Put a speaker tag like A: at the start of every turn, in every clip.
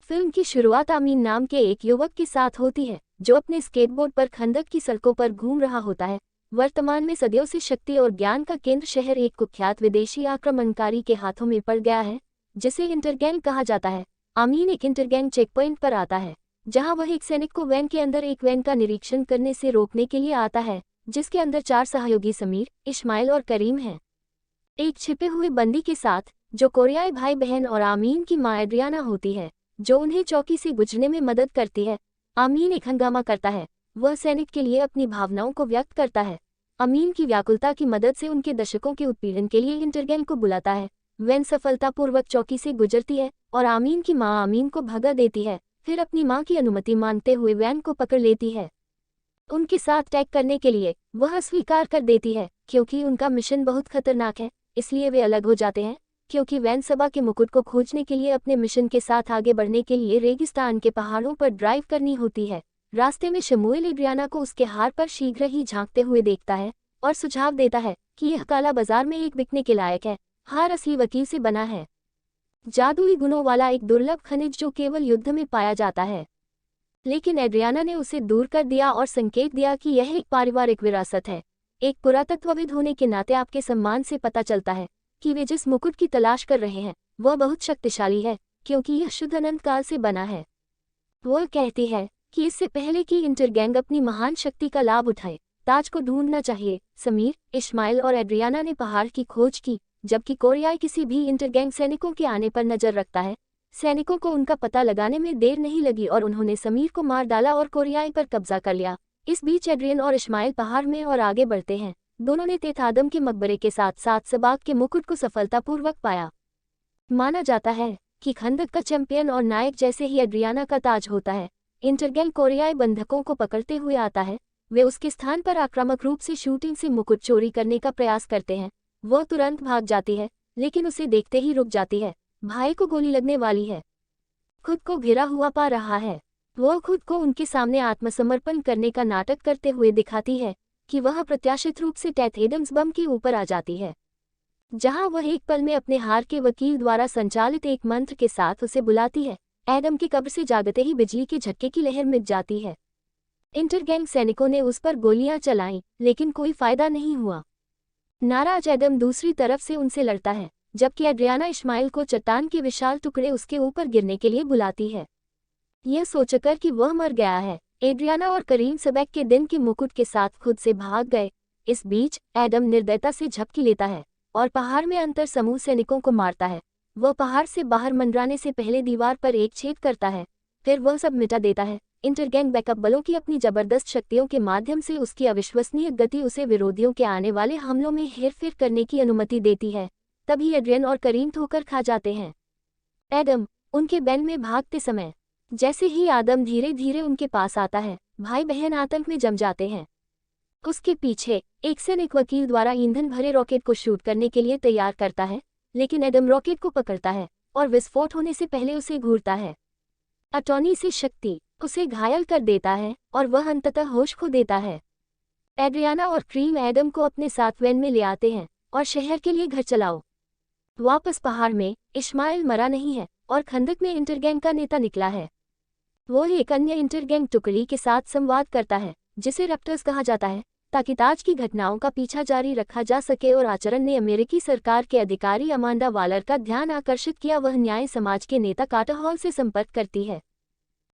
A: Film की शुरुआत आमीन नाम के एक युवक के साथ होती है जो अपने स्केटबोर्ड पर खंदक की सड़कों पर घूम रहा होता है। वर्तमान में सदियों से शक्ति और ज्ञान का केंद्र शहर एक कुख्यात विदेशी आक्रमणकारी के हाथों में पड़ गया है जिसे इंटरगैंग कहा जाता है। आमीन एक इंटरगैंग चेक पॉइंट पर आता है जहां वह एक सैनिक को वैन के अंदर एक वैन का निरीक्षण करने से रोकने के लिए आता है जिसके अंदर 4 सहयोगी समीर, इस्माइल और करीम हैं, एक छिपे हुए बंदी के साथ जो कोरियाई भाई बहन और आमीन की मां एड्रियाना होती है जो उन्हें चौकी से गुजरने में मदद करती है। आमीन एक हंगामा करता है, वह सैनिक के लिए अपनी भावनाओं को व्यक्त करता है। आमीन की व्याकुलता की मदद से उनके दशकों के उत्पीड़न के लिए इंटरगैंग को बुलाता है। वैन सफलतापूर्वक चौकी से गुजरती है और आमीन की मां आमीन को भगा देती है, फिर अपनी मां की अनुमति मांगते हुए वैन को पकड़ लेती है। उनके साथ टैग करने के लिए वह स्वीकार कर देती है क्योंकि उनका मिशन बहुत खतरनाक है, इसलिए वे अलग हो जाते हैं क्योंकि वैन सबा के मुकुट को खोजने के लिए अपने मिशन के साथ आगे बढ़ने के लिए रेगिस्तान के पहाड़ों पर ड्राइव करनी होती है। रास्ते में शमूएल एड्रियाना को उसके हार पर शीघ्र ही झांकते हुए देखता है और सुझाव देता है कि यह काला बाजार में एक बिकने के लायक है। हार असली वकील से बना है, जादुई गुणों वाला एक दुर्लभ खनिज जो केवल युद्ध में पाया जाता है, लेकिन एड्रियाना ने उसे दूर कर दिया और संकेत दिया कि यह एक पारिवारिक विरासत है। एक पुरातत्वविद होने के नाते आपके सम्मान से पता चलता है कि वे जिस मुकुट की तलाश कर रहे हैं वह बहुत शक्तिशाली है क्योंकि यह शुद्ध अनंत काल से बना है। वह कहती है कि इससे पहले कि इंटरगैंग अपनी महान शक्ति का लाभ उठाए, ताज को ढूंढना चाहिए। समीर, इस्माइल और एड्रियाना ने पहाड़ की खोज की जबकि कोरियाई किसी भी इंटरगैंग सैनिकों के आने पर नजर रखता है। सैनिकों को उनका पता लगाने में देर नहीं लगी और उन्होंने समीर को मार डाला और कोरियाई पर कब्जा कर लिया। इस बीच एड्रियन और इस्माइल पहाड़ में और आगे बढ़ते हैं। दोनों ने तेथादम के मकबरे के साथ साथ सबाक के मुकुट को सफलतापूर्वक पाया। माना जाता है कि खंदक का चैंपियन और नायक जैसे ही एड्रियाना का ताज होता है, इंटरगैंग कोरियाई बंधकों को पकड़ते हुए आता है। वे उसके स्थान पर आक्रामक रूप से शूटिंग से मुकुट चोरी करने का प्रयास करते हैं। वह तुरंत भाग जाती है लेकिन उसे देखते ही रुक जाती है। भाई को गोली लगने वाली है, खुद को घिरा हुआ पा रहा है। वह खुद को उनके सामने आत्मसमर्पण करने का नाटक करते हुए दिखाती है कि वह अप्रत्याशित रूप से टेथ एडम्स बम के ऊपर आ जाती है, जहां वह एक पल में अपने हार के वकील द्वारा संचालित एक मंत्र के साथ उसे बुलाती है। एडम की कब्र से जागते ही बिजली के झटके की लहर मिट जाती है। इंटरगैंग सैनिकों ने उस पर गोलियां चलाईं लेकिन कोई फायदा नहीं हुआ। नाराज एडम दूसरी तरफ से उनसे लड़ता है जबकि एड्रियाना इस्माइल को चट्टान के विशाल टुकड़े उसके ऊपर गिरने के लिए बुलाती है, यह सोचकर कि वह मर गया है। एड्रियाना और करीम सबक के दिन के मुकुट के साथ खुद से भाग गए। इस बीच एडम निर्दयता से झपकी लेता है और पहाड़ में अंतर समूह सैनिकों को मारता है। वह पहाड़ से बाहर मंडराने से पहले दीवार पर एक छेद करता है, फिर वह सब मिटा देता है। इंटरगैंग बैकअप बलों की अपनी जबरदस्त शक्तियों के माध्यम से उसकी अविश्वसनीय गति उसे विरोधियों के आने वाले हमलों में हेरफेर करने की अनुमति देती है। तभी एड्रियन और करीम ठोकर खा जाते हैं। एडम उनके बैन में भागते समय जैसे ही आदम धीरे धीरे उनके पास आता है, भाई बहन आतंक में जम जाते हैं। उसके पीछे एक सैनिक वकील द्वारा ईंधन भरे रॉकेट को शूट करने के लिए तैयार करता है, लेकिन एडम रॉकेट को पकड़ता है और विस्फोट होने से पहले उसे घूरता है। अटॉर्नी से शक्ति उसे घायल कर देता है और वह अंततः होश खो देता है। एड्रियाना और क्रीम एडम को अपने साथ वैन में ले आते हैं और शहर के लिए घर चलाओ। वापस पहाड़ में इस्माइल मरा नहीं है और खंदक में इंटरगैंग का नेता निकला है। वो एक अन्य इंटरगैंग टुकड़ी के साथ संवाद करता है जिसे रैप्टर्स कहा जाता है ताकि ताज की घटनाओं का पीछा जारी रखा जा सके और आचरण ने अमेरिकी सरकार के अधिकारी अमांडा वालर का ध्यान आकर्षित किया। वह न्याय समाज के नेता कार्टर हॉल से संपर्क करती है,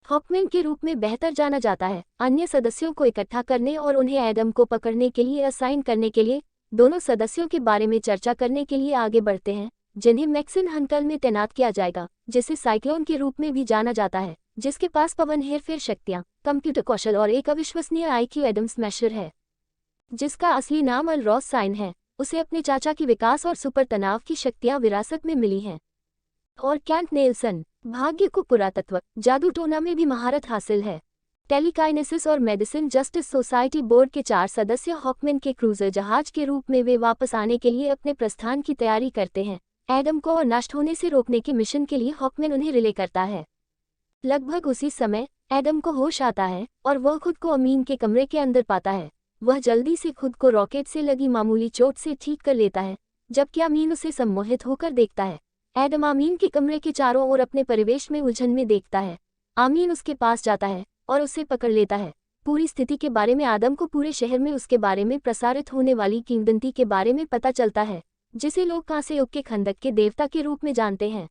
A: हॉकमैन के रूप में बेहतर जाना जाता है, अन्य सदस्यों को इकट्ठा करने और उन्हें एडम को पकड़ने के लिए असाइन करने के लिए। दोनों सदस्यों के बारे में चर्चा करने के लिए आगे बढ़ते हैं जिन्हें मैक्सिन हंकल में तैनात किया जाएगा, जिसे साइक्लोन के रूप में भी जाना जाता है, जिसके पास पवन हेरफेर शक्तियां, कंप्यूटर कौशल और एक अविश्वसनीय आईक्यू। एडम स्मैशर है, जिसका असली नाम अल रॉस साइन है। उसे अपने चाचा की विकास और सुपर तनाव की शक्तियां विरासत में मिली हैं। और कैंट नेल्सन भाग्य को पुरातत्व जादू टोना में भी महारत हासिल है। टेलीकाइनेसिस और मेडिसिन जस्टिस सोसाइटी बोर्ड के 4 सदस्य हॉकमैन के क्रूजर जहाज के रूप में वे वापस आने के लिए अपने प्रस्थान की तैयारी करते हैं। एडम को और नष्ट होने से रोकने के मिशन के लिए हॉकमैन उन्हें रिले करता है। लगभग उसी समय एडम को होश आता है और वह खुद को अमीन के कमरे के अंदर पाता है। वह जल्दी से खुद को रॉकेट से लगी मामूली चोट से ठीक कर लेता है, जबकि अमीन उसे सम्मोहित होकर देखता है। एडम आमीन के कमरे के चारों ओर अपने परिवेश में उलझन में देखता है। आमीन उसके पास जाता है और उसे पकड़ लेता है। पूरी स्थिति के बारे में आदम को पूरे शहर में उसके बारे में प्रसारित होने वाली किंवदंती के बारे में पता चलता है, जिसे लोग कांसे युग के खंदक के देवता के रूप में जानते हैं।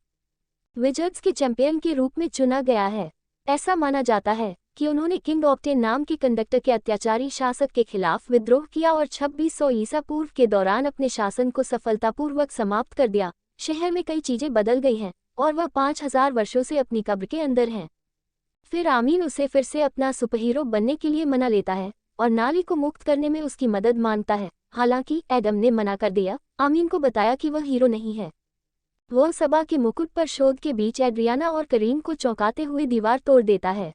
A: विजर्ड्स के चैंपियन के रूप में चुना गया है। ऐसा माना जाता है कि उन्होंने किंग ऑप्टेन नाम के कंडक्टर के अत्याचारी शासक के खिलाफ विद्रोह किया और 2600 ईसा पूर्व के दौरान अपने शासन को सफलतापूर्वक समाप्त कर दिया। शहर में कई चीजें बदल गई हैं और वह 5000 वर्षों से अपनी कब्र के अंदर हैं। फिर आमीन उसे फिर से अपना सुपरहीरो बनने के लिए मना लेता है और नाली को मुक्त करने में उसकी मदद मांगता है। हालांकि एडम ने मना कर दिया, आमीन को बताया कि वह हीरो नहीं है। वह सबा के मुकुट पर शोध के बीच एड्रियाना और करीम को चौंकाते हुए दीवार तोड़ देता है।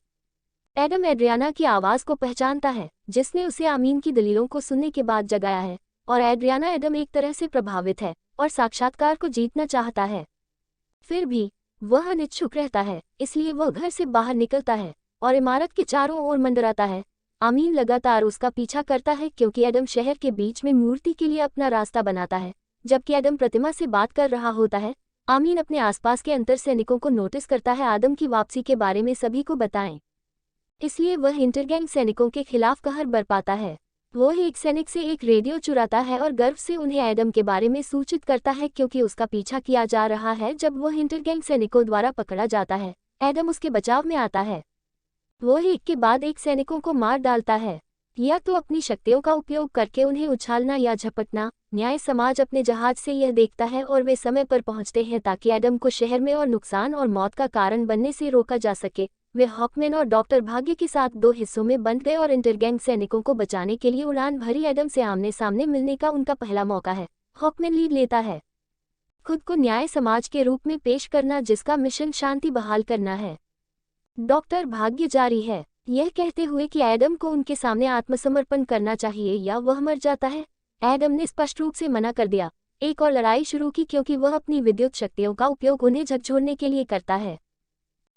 A: एडम एड्रियाना की आवाज को पहचानता है, जिसने उसे आमीन की दलीलों को सुनने के बाद जगाया है, और एड्रियाना एडम एक तरह से प्रभावित है और साक्षात्कार को जीतना चाहता है। फिर भी वह अनिच्छुक रहता है, इसलिए वह घर से बाहर निकलता है और इमारत के चारों ओर मंडराता है। आमीन लगातार उसका पीछा करता है क्योंकि एडम शहर के बीच में मूर्ति के लिए अपना रास्ता बनाता है। जबकि एडम प्रतिमा से बात कर रहा होता है, आमीन अपने आसपास के अंतर सैनिकों को नोटिस करता है आदम की वापसी के बारे में सभी को बताएं। इसलिए वह इंटरगैंग सैनिकों के खिलाफ कहर बरपाता है। वह एक सैनिक से एक रेडियो चुराता है और गर्व से उन्हें एडम के बारे में सूचित करता है क्योंकि उसका पीछा किया जा रहा है। जब वह इंटरगैंग सैनिकों द्वारा पकड़ा जाता है, एडम उसके बचाव में आता है। वह एक के बाद एक सैनिकों को मार डालता है, या तो अपनी शक्तियों का उपयोग करके उन्हें उछालना या झपटना। न्याय समाज अपने जहाज से यह देखता है और वे समय पर पहुंचते हैं ताकि एडम को शहर में और नुकसान और मौत का कारण बनने से रोका जा सके। वे हॉकमैन और डॉक्टर भाग्य के साथ 2 हिस्सों में बंट गए और इंटरगैंग सैनिकों को बचाने के लिए उड़ान भरी एडम से आमने सामने मिलने का उनका पहला मौका है। हॉकमैन लीड लेता है, खुद को न्याय समाज के रूप में पेश करना जिसका मिशन शांति बहाल करना है। डॉक्टर भाग्य जारी है, यह कहते हुए कि एडम को उनके सामने आत्मसमर्पण करना चाहिए या वह मर जाता है। एडम ने स्पष्ट रूप से मना कर दिया। एक और लड़ाई शुरू की क्योंकि वह अपनी विद्युत शक्तियों का उपयोग उन्हें झकझोरने के लिए करता है।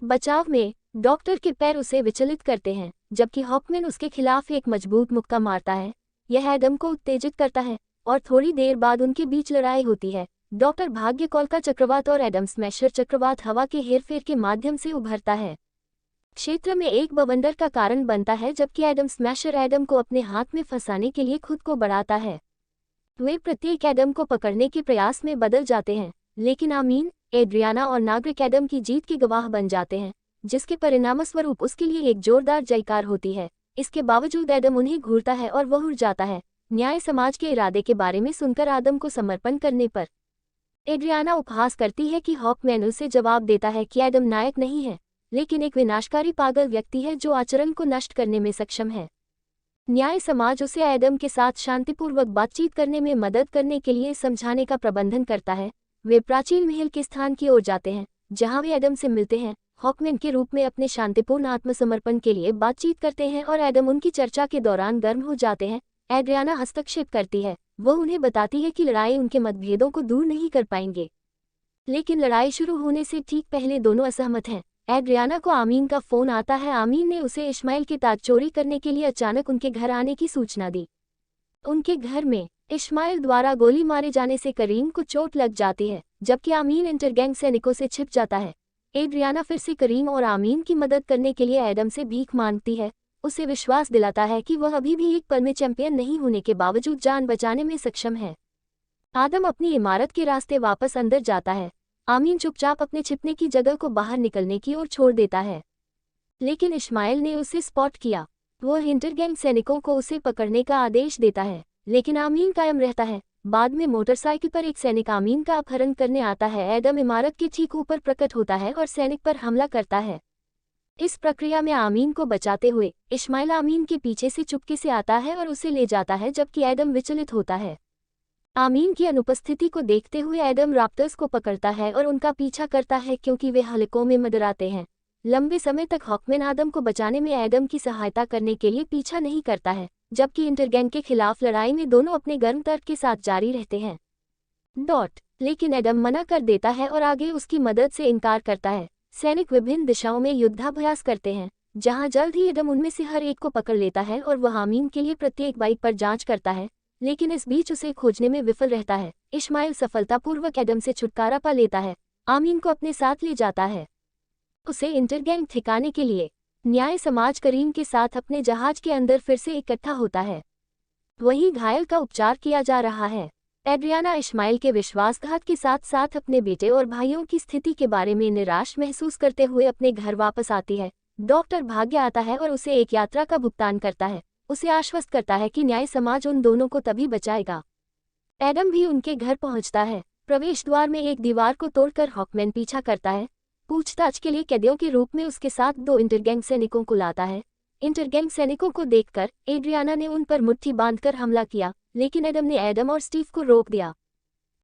A: बचाव में डॉक्टर के पैर उसे विचलित करते हैं, जबकि हॉकमैन उसके खिलाफ एक मजबूत मुक्का मारता है। यह एडम को उत्तेजित करता है और थोड़ी देर बाद उनके बीच लड़ाई होती है। डॉक्टर भाग्य कॉल का चक्रवात और एडम स्मैशर चक्रवात हवा के हेरफेर के माध्यम से उभरता है, क्षेत्र में एक बवंडर का कारण बनता है, जबकि एडम स्मैशर एडम को अपने हाथ में फंसाने के लिए खुद को बढ़ाता है। वे प्रत्येक एडम को पकड़ने के प्रयास में बदल जाते हैं, लेकिन आमीन, एड्रियाना और नागरिक एडम की जीत के गवाह बन जाते हैं, जिसके परिणामस्वरूप उसके लिए एक जोरदार जयकार होती है। इसके बावजूद एडम उन्हें घूरता है और वह उड़ जाता है। न्याय समाज के इरादे के बारे में सुनकर आदम को समर्पण करने पर एड्रियाना उपहास करती है कि हॉकमैन उसे जवाब देता है कि एडम नायक नहीं है, लेकिन एक विनाशकारी पागल व्यक्ति है जो आचरण को नष्ट करने में सक्षम है। न्याय समाज उसे एडम के साथ शांतिपूर्वक बातचीत करने में मदद करने के लिए समझाने का प्रबंधन करता है। वे प्राचीन महल के स्थान की ओर जाते हैं, जहां वे एडम से मिलते हैं, हॉकमैन के रूप में अपने शांतिपूर्ण आत्मसमर्पण के लिए बातचीत करते हैं और एडम उनकी चर्चा के दौरान गर्म हो जाते हैं। एड्रियाना हस्तक्षेप करती है, वह उन्हें बताती है कि लड़ाई उनके मतभेदों को दूर नहीं कर पाएंगे। लेकिन लड़ाई शुरू होने से ठीक पहले दोनों असहमत हैं। एड्रियाना को आमीन का फोन आता है। आमीन ने उसे इश्माइल के ताज चोरी करने के लिए अचानक उनके घर आने की सूचना दी। उनके घर में इश्माइल द्वारा गोली मारे जाने से करीम को चोट लग जाती है, जबकि आमीन इंटरगैंग सैनिकों से छिप जाता है। एड्रियाना फिर से करीम और आमीन की मदद करने के लिए एडम से भीख मांगती है, उसे विश्वास दिलाता है कि वह अभी भी एक पल में चैंपियन नहीं होने के बावजूद जान बचाने में सक्षम है। आदम अपनी इमारत के रास्ते वापस अंदर जाता है। आमीन चुपचाप अपने छिपने की जगह को बाहर निकलने की ओर छोड़ देता है, लेकिन इश्माइल ने उसे स्पॉट किया। वह इंटरगैंग सैनिकों को उसे पकड़ने का आदेश देता है, लेकिन आमीन कायम रहता है। बाद में मोटरसाइकिल पर एक सैनिक आमीन का अपहरण करने आता है। एडम इमारत के ठीक ऊपर प्रकट होता है और सैनिक पर हमला करता है। इस प्रक्रिया में आमीन को बचाते हुए इश्माइल आमीन के पीछे से चुपके से आता है और उसे ले जाता है, जबकि एडम विचलित होता है। आमीन की अनुपस्थिति को देखते हुए एडम रैप्टर्स को पकड़ता है और उनका पीछा करता है क्योंकि वे हलकों में मंडराते हैं। लंबे समय तक हॉकमैन आदम को बचाने में एडम की सहायता करने के लिए पीछा नहीं करता है, जबकि इंटरगैंग के खिलाफ लड़ाई में दोनों अपने गर्म तर्क के साथ जारी रहते हैं। लेकिन एडम मना कर देता है और आगे उसकी मदद से इनकार करता है। सैनिक विभिन्न दिशाओं में युद्धाभ्यास करते हैं, जहां जल्द ही एडम उनमें से हर एक को पकड़ लेता है और वह आमीन के लिए प्रत्येक बाइक पर जांच करता है, लेकिन इस बीच उसे खोजने में विफल रहता है। इश्माइल सफलतापूर्वक एडम से छुटकारा पा लेता है आमीन को अपने साथ ले जाता है। उसे इंटरगैंग ठिकाने के लिए न्याय समाज करीम के साथ अपने जहाज के अंदर फिर से इकट्ठा होता है। वहीं घायल का उपचार किया जा रहा है। एड्रियाना इस्माइल के विश्वासघात के साथ साथ अपने बेटे और भाइयों की स्थिति के बारे में निराश महसूस करते हुए अपने घर वापस आती है। डॉक्टर भाग्य आता है और उसे एक यात्रा का भुगतान करता है। उसे आश्वस्त करता है कि न्याय समाज उन दोनों को तभी बचाएगा। एडम भी उनके घर पहुंचता है। प्रवेश द्वार में एक दीवार को तोड़कर हॉकमैन पीछा करता है। पूछताछ के लिए कैदियों के रूप में उसके साथ 2 इंटरगैंग सैनिकों को लाता है। इंटरगैंग सैनिकों को देखकर एड्रियाना ने उन पर मुट्ठी बांधकर हमला किया, लेकिन एडम ने एडम और स्टीव को रोक दिया।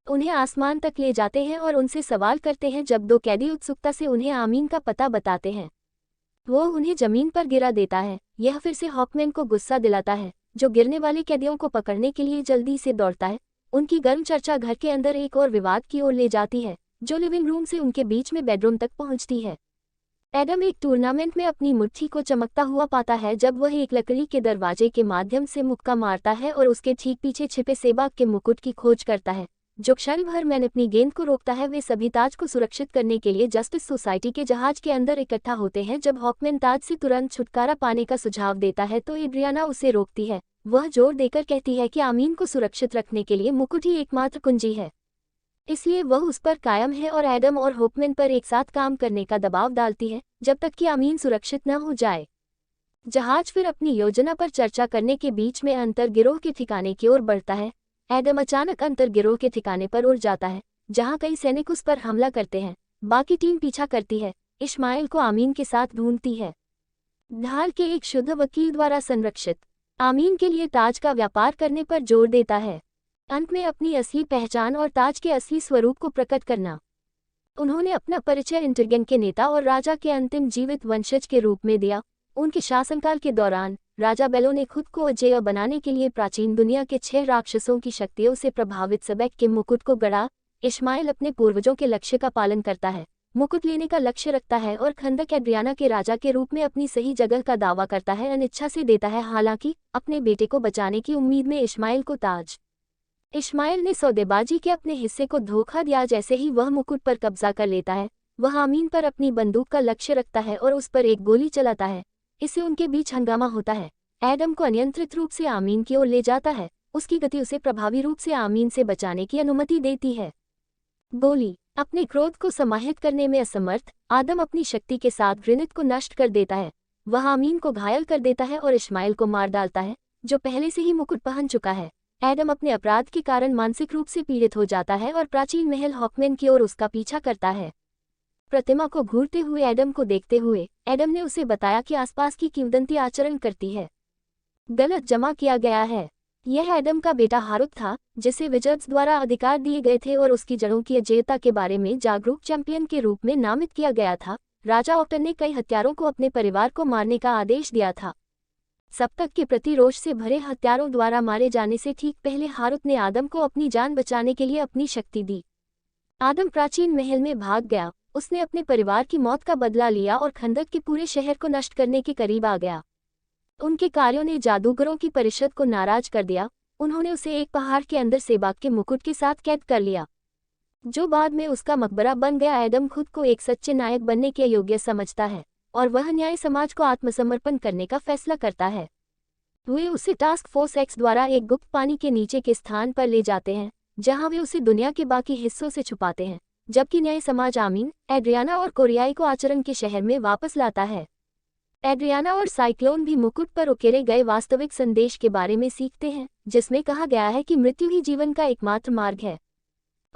A: उन्हें आसमान तक ले जाते हैं और उनसे सवाल करते हैं। जब 2 कैदी उत्सुकता से उन्हें आमीन का पता बताते हैं, वो उन्हें जमीन पर गिरा देता है। यह फिर से हॉकमैन को गुस्सा दिलाता है, जो गिरने वाले कैदियों को पकड़ने के लिए जल्दी से दौड़ता है। उनकी गर्म चर्चा घर के अंदर एक और विवाद की ओर ले जाती है, जो लिविंग रूम से उनके बीच में बेडरूम तक पहुंचती है। एडम एक टूर्नामेंट में अपनी मुट्ठी को चमकता हुआ पाता है जब वह एक लकड़ी के दरवाजे के माध्यम से मुक्का मारता है और उसके ठीक पीछे छिपे सेबाग के मुकुट की खोज करता है, जो क्षण भर में अपनी गेंद को रोकता है। वे सभी ताज को सुरक्षित करने के लिए जस्टिस सोसाइटी के जहाज के अंदर इकट्ठा होते हैं। जब हॉकमैन ताज से तुरंत छुटकारा पाने का सुझाव देता है तो एड्रियाना उसे रोकती है। वह जोर देकर कहती है कि आमीन को सुरक्षित रखने के लिए मुकुट ही एकमात्र कुंजी है, इसलिए वह उस पर कायम है और एडम और हॉकमैन पर एक साथ काम करने का दबाव डालती है जब तक कि आमीन सुरक्षित न हो जाए। जहाज फिर अपनी योजना पर चर्चा करने के बीच में अंतर्गिरोह के ठिकाने की ओर बढ़ता है। एडम अचानक अंतर्गिरोह के ठिकाने पर उड़ जाता है, जहां कई सैनिक उस पर हमला करते हैं। बाकी टीम पीछा करती है। इस्माइल को आमीन के साथ ढूंढती है। ढाल के एक शुद्ध वकील द्वारा संरक्षित आमीन के लिए ताज का व्यापार करने पर जोर देता है, अंत में अपनी असली पहचान और ताज के असली स्वरूप को प्रकट करना। उन्होंने अपना परिचय इंटरगैंग के नेता और राजा के अंतिम जीवित वंशज के रूप में दिया। उनके शासनकाल के दौरान राजा बेलो ने खुद को अजेय बनाने के लिए प्राचीन दुनिया के 6 राक्षसों की शक्तियों से प्रभावित सबेक के मुकुट को गढ़ा। इस्माइल अपने पूर्वजों के लक्ष्य का पालन करता है, मुकुट लेने का लक्ष्य रखता है और खंदक एड्रियाना के राजा के रूप में अपनी सही जगह का दावा करता है, अनिच्छा से देता है। हालांकि अपने बेटे को बचाने की उम्मीद में इस्माइल को ताज। इस्माइल ने सौदेबाजी के अपने हिस्से को धोखा दिया। जैसे ही वह मुकुट पर कब्जा कर लेता है, वह आमीन पर अपनी बंदूक का लक्ष्य रखता है और उस पर एक गोली चलाता है। इससे उनके बीच हंगामा होता है। एडम को अनियंत्रित रूप से आमीन की ओर ले जाता है। उसकी गति उसे प्रभावी रूप से आमीन से बचाने की अनुमति देती है। गोली अपने क्रोध को समाहित करने में असमर्थ आदम अपनी शक्ति के साथ ग्रेनेड को नष्ट कर देता है। वह आमीन को घायल कर देता है और इस्माइल को मार डालता है, जो पहले से ही मुकुट पहन चुका है। एडम अपने अपराध के कारण मानसिक रूप से पीड़ित हो जाता है और प्राचीन महल हॉकमैन की ओर उसका पीछा करता है। प्रतिमा को घूरते हुए एडम को देखते हुए एडम ने उसे बताया कि आसपास की किंवदंती आचरण करती है, गलत जमा किया गया है। यह एडम का बेटा हारुत था, जिसे विजर्ड्स द्वारा अधिकार दिए गए थे और उसकी जड़ों की अजेयता के बारे में जागरूक चैंपियन के रूप में नामित किया गया था। राजा ऑक्टन ने कई हत्यारों को अपने परिवार को मारने का आदेश दिया था। सप्तक के प्रति रोष से भरे हत्यारों द्वारा मारे जाने से ठीक पहले हारुत ने आदम को अपनी जान बचाने के लिए अपनी शक्ति दी। आदम प्राचीन महल में भाग गया। उसने अपने परिवार की मौत का बदला लिया और खंदक के पूरे शहर को नष्ट करने के करीब आ गया। उनके कार्यों ने जादूगरों की परिषद को नाराज कर दिया। उन्होंने उसे एक पहाड़ के अंदर सेबाग के मुकुट के साथ कैद कर लिया, जो बाद में उसका मकबरा बन गया। एडम खुद को एक सच्चे नायक बनने के योग्य समझता है और वह न्याय समाज को आत्मसमर्पण करने का फैसला करता है। वे उसे टास्क फोर्स एक्स द्वारा एक गुप्त पानी के नीचे के स्थान पर ले जाते हैं, जहां वे उसे दुनिया के बाकी हिस्सों से छुपाते हैं, जबकि न्याय समाज आमीन, एड्रियाना और कोरियाई को आचरण के शहर में वापस लाता है। एड्रियाना और साइक्लोन भी मुकुट पर उकेरे गए वास्तविक संदेश के बारे में सीखते हैं, जिसमें कहा गया है कि मृत्यु ही जीवन का एकमात्र मार्ग है।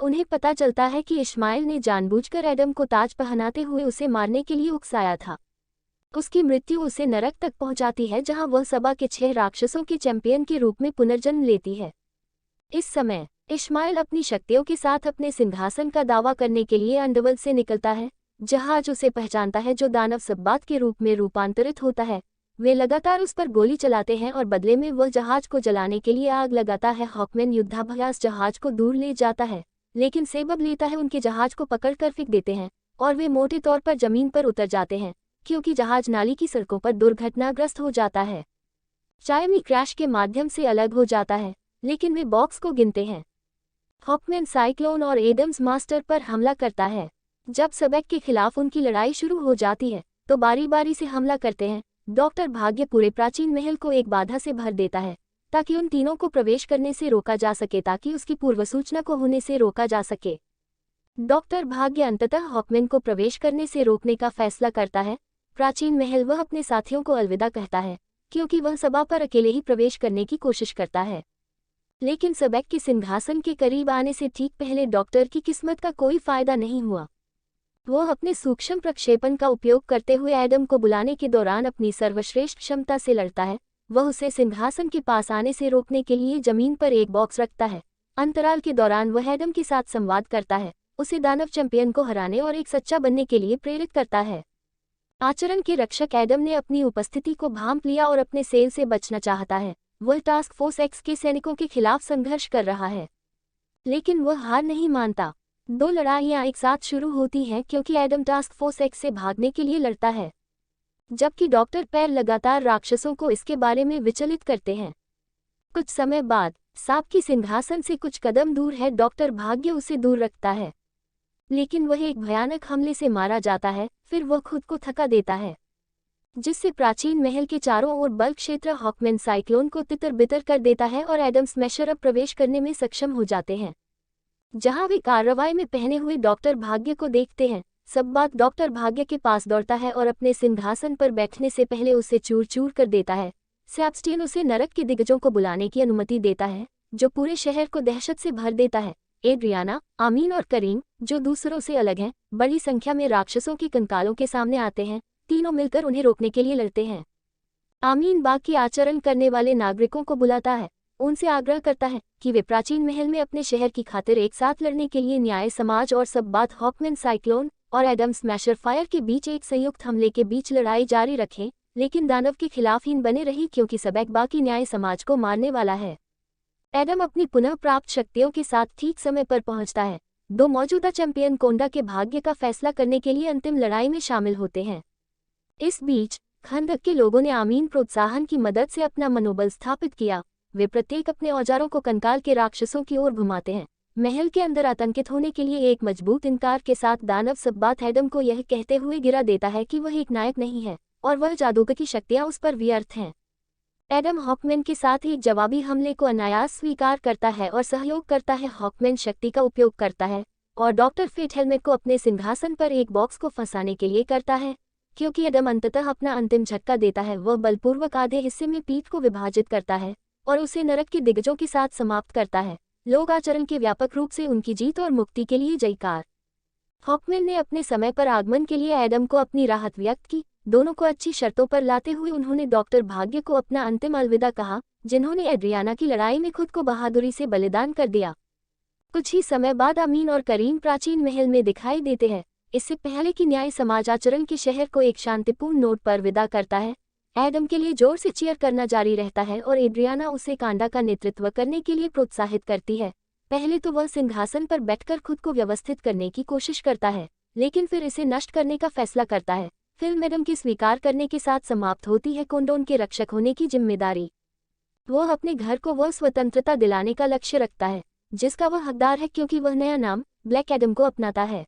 A: उन्हें पता चलता है कि इस्माइल ने जानबूझकर एडम को ताज पहनाते हुए उसे मारने के लिए उकसाया था। उसकी मृत्यु उसे नरक तक पहुंचाती है, जहां वह सबा के 6 राक्षसों के चैंपियन के रूप में पुनर्जन्म लेती है। इस समय इस्माइल अपनी शक्तियों के साथ अपने सिंहासन का दावा करने के लिए अंडरवर्ल्ड से निकलता है। जहाज उसे पहचानता है, जो दानव सब्बात के रूप में रूपांतरित होता है। वे लगातार उस पर गोली चलाते हैं और बदले में वह जहाज को जलाने के लिए आग लगाता है। हॉकमैन युद्धाभ्यास जहाज को दूर ले जाता है, लेकिन सेबब लेता है उनके जहाज को पकड़कर फेंक देते हैं और वे मोटे तौर पर जमीन पर उतर जाते हैं, क्योंकि जहाज नाली की सड़कों पर दुर्घटनाग्रस्त हो जाता है। चायमी क्रैश के माध्यम से अलग हो जाता है, लेकिन वे बॉक्स को गिनते हैं। हॉकमैन साइक्लोन और एडम्स मास्टर पर हमला करता है। जब सबेक के खिलाफ उनकी लड़ाई शुरू हो जाती है तो बारी बारी से हमला करते हैं। डॉक्टर भाग्य पूरे प्राचीन महल को एक बाधा से भर देता है ताकि उन तीनों को प्रवेश करने से रोका जा सके, ताकि उसकी पूर्व सूचना को होने से रोका जा सके। डॉक्टर भाग्य अंततः हॉकमैन को प्रवेश करने से रोकने का फैसला करता है। प्राचीन महल वह अपने साथियों को अलविदा कहता है क्योंकि वह सभा पर अकेले ही प्रवेश करने की कोशिश करता है। लेकिन सबेक के सिंहासन के करीब आने से ठीक पहले डॉक्टर की किस्मत का कोई फायदा नहीं हुआ। वह अपने सूक्ष्म प्रक्षेपण का उपयोग करते हुए एडम को बुलाने के दौरान अपनी सर्वश्रेष्ठ क्षमता से लड़ता है। वह उसे सिंहासन के पास आने से रोकने के लिए जमीन पर एक बॉक्स रखता है। अंतराल के दौरान वह एडम के साथ संवाद करता है, उसे दानव चैंपियन को हराने और एक सच्चा बनने के लिए प्रेरित करता है। आचरण के रक्षक एडम ने अपनी उपस्थिति को भांप लिया और अपने सेल से बचना चाहता है। वह टास्क फोर्स एक्स के सैनिकों के खिलाफ संघर्ष कर रहा है, लेकिन वह हार नहीं मानता। दो लड़ाइयां एक साथ शुरू होती हैं क्योंकि एडम टास्क फोर्स एक्स से भागने के लिए लड़ता है, जबकि डॉक्टर पैर लगातार राक्षसों को इसके बारे में विचलित करते हैं। कुछ समय बाद सांप की सिंहासन से कुछ कदम दूर है। डॉक्टर भाग्य उसे दूर रखता है, लेकिन वह एक भयानक हमले से मारा जाता है। फिर वह खुद को थका देता है, जिससे प्राचीन महल के चारों ओर बल क्षेत्र हॉकमैन साइक्लोन को तितर बितर कर देता है और एडम स्मैशर अब प्रवेश करने में सक्षम हो जाते हैं। जहां वे कार्रवाई में पहने हुए डॉक्टर भाग्य को देखते हैं, सब बात डॉक्टर भाग्य के पास दौड़ता है और अपने सिंहासन पर बैठने से पहले उसे चूर चूर कर देता है। सेबस्टियन उसे नरक के दिग्गजों को बुलाने की अनुमति देता है, जो पूरे शहर को दहशत से भर देता है। एड्रियाना, आमीन और करीम, जो दूसरों से अलग हैं, बड़ी संख्या में राक्षसों के कंकालों के सामने आते हैं। तीनों मिलकर उन्हें रोकने के लिए लड़ते हैं। आमीन बाकी आचरण करने वाले नागरिकों को बुलाता है, उनसे आग्रह करता है कि वे प्राचीन महल में अपने शहर की खातिर एक साथ लड़ने के लिए न्याय समाज और सब बात हॉकमैन साइक्लोन और एडम स्मैशर फायर के बीच एक संयुक्त हमले के बीच लड़ाई जारी रखें, लेकिन दानव के खिलाफ हीन बने रही क्योंकि सबेक बाकी न्याय समाज को मारने वाला है। एडम अपनी पुनः प्राप्त शक्तियों के साथ ठीक समय पर पहुंचता है। दो मौजूदा चैंपियन कोंडा के भाग्य का फैसला करने के लिए अंतिम लड़ाई में शामिल होते हैं। इस बीच खंदक के लोगों ने आमीन प्रोत्साहन की मदद से अपना मनोबल स्थापित किया। वे प्रत्येक अपने औजारों को कंकाल के राक्षसों की ओर घुमाते हैं। महल के अंदर आतंकित होने के लिए एक मजबूत इनकार के साथ दानव सबबात एडम को यह कहते हुए गिरा देता है कि वह एक नायक नहीं है और वह जादूगर की शक्तियां उस पर व्यर्थ हैं। एडम हॉकमैन के साथ एक जवाबी हमले को अनायास स्वीकार करता है और सहयोग करता है। हॉकमैन शक्ति का उपयोग करता है और डॉक्टर फेट हेलमेट को अपने सिंहासन पर एक बॉक्स को फंसाने के लिए करता है। क्योंकि एडम अंततः अपना अंतिम झटका देता है, वह बलपूर्वक आधे हिस्से में पीठ को विभाजित करता है और उसे नरक के दिग्गजों के साथ समाप्त करता है। लोग आचरण के व्यापक रूप से उनकी जीत और मुक्ति के लिए जयकार। हॉकमैन ने अपने समय पर आगमन के लिए एडम को अपनी राहत व्यक्त की। दोनों को अच्छी शर्तों पर लाते हुए उन्होंने डॉक्टर भाग्य को अपना अंतिम अलविदा कहा, जिन्होंने एड्रियाना की लड़ाई में खुद को बहादुरी से बलिदान कर दिया। कुछ ही समय बाद आमीन और करीम प्राचीन महल में दिखाई देते हैं। इससे पहले कि न्याय समाज आचरण के शहर को एक शांतिपूर्ण नोट पर विदा करता है, एडम के लिए जोर से चीयर करना जारी रहता है और एड्रियाना उसे कांडा का नेतृत्व करने के लिए प्रोत्साहित करती है। पहले तो वह सिंहासन पर बैठकर खुद को व्यवस्थित करने की कोशिश करता है, लेकिन फिर इसे नष्ट करने का फैसला करता है। फिल्म एडम के स्वीकार करने के साथ समाप्त होती है। कोंडोन के रक्षक होने की जिम्मेदारी। वह अपने घर को वह स्वतंत्रता दिलाने का लक्ष्य रखता है जिसका वह हकदार है, क्योंकि वह नया नाम ब्लैक एडम को अपनाता है।